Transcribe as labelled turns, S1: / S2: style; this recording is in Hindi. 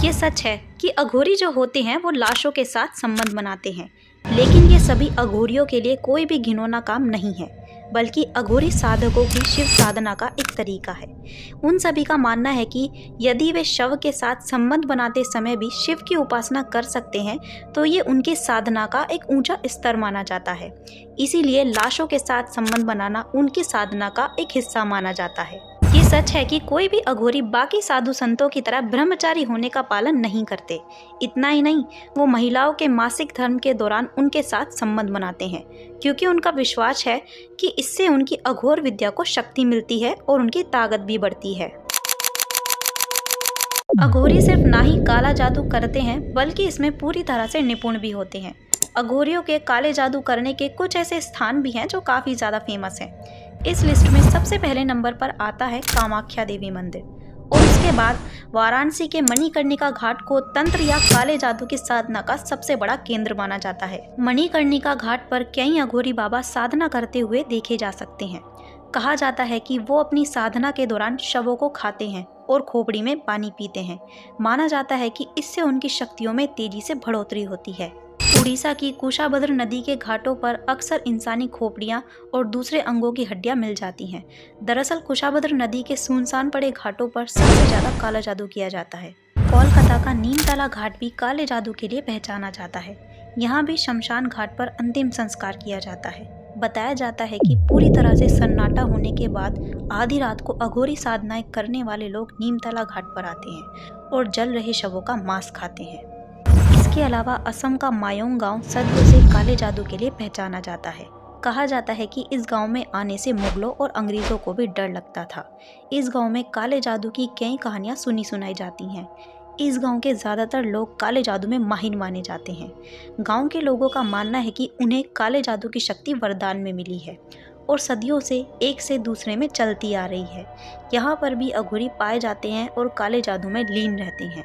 S1: ये सच है कि अघोरी जो होते हैं वो लाशों के साथ संबंध बनाते हैं, लेकिन ये सभी अघोरियों के लिए कोई भी घिनौना काम नहीं है, बल्कि अघोरी साधकों की शिव साधना का एक तरीका है। उन सभी का मानना है कि यदि वे शव के साथ संबंध बनाते समय भी शिव की उपासना कर सकते हैं, तो ये उनकी साधना का एक ऊंचा स्तर माना जाता है। इसीलिए लाशों के साथ संबंध बनाना उनकी साधना का एक हिस्सा माना जाता है। ये सच है कि कोई भी अघोरी बाकी साधु संतों की तरह ब्रह्मचारी होने का पालन नहीं करते। इतना ही नहीं, वो महिलाओं के मासिक धर्म के दौरान उनके साथ संबंध बनाते हैं, क्योंकि उनका विश्वास है कि इससे उनकी अघोर विद्या को शक्ति मिलती है और उनकी ताकत भी बढ़ती है। अघोरी सिर्फ ना ही काला जादू करते हैं, बल्कि इसमें पूरी तरह से निपुण भी होते हैं। अघोरियों के काले जादू करने के कुछ ऐसे स्थान भी हैं जो काफ़ी ज़्यादा फेमस हैं। इस लिस्ट में सबसे पहले नंबर पर आता है कामाख्या देवी मंदिर, और उसके बाद वाराणसी के मणिकर्णिका घाट को तंत्र या काले जादू की साधना का सबसे बड़ा केंद्र माना जाता है। मणिकर्णिका घाट पर कई अघोरी बाबा साधना करते हुए देखे जा सकते हैं। कहा जाता है कि वो अपनी साधना के दौरान शवों को खाते हैं और खोपड़ी में पानी पीते हैं। माना जाता है कि इससे उनकी शक्तियों में तेजी से बढ़ोतरी होती है। उड़ीसा की कुशाभद्र नदी के घाटों पर अक्सर इंसानी खोपड़ियां और दूसरे अंगों की हड्डियां मिल जाती हैं। दरअसल कुशाभद्र नदी के सुनसान पड़े घाटों पर सबसे ज्यादा काला जादू किया जाता है। कोलकाता का नीमतला घाट भी काले जादू के लिए पहचाना जाता है। यहाँ भी शमशान घाट पर अंतिम संस्कार किया जाता है। बताया जाता है कि पूरी तरह से सन्नाटा होने के बाद आधी रात को अघोरी साधनाएं करने वाले लोग नीमतला घाट पर आते हैं और जल रहे शवों का मांस खाते हैं। इसके अलावा असम का मायोंग गांव सदियों से काले जादू के लिए पहचाना जाता है। कहा जाता है कि इस गांव में आने से मुगलों और अंग्रेजों को भी डर लगता था। इस गांव में काले जादू की कई कहानियां सुनी सुनाई जाती हैं। इस गांव के ज़्यादातर लोग काले जादू में माहिर माने जाते हैं। गांव के लोगों का मानना है कि उन्हें काले जादू की शक्ति वरदान में मिली है और सदियों से एक से दूसरे में चलती आ रही है। यहाँ पर भी अघोरी पाए जाते हैं और काले जादू में लीन रहते हैं।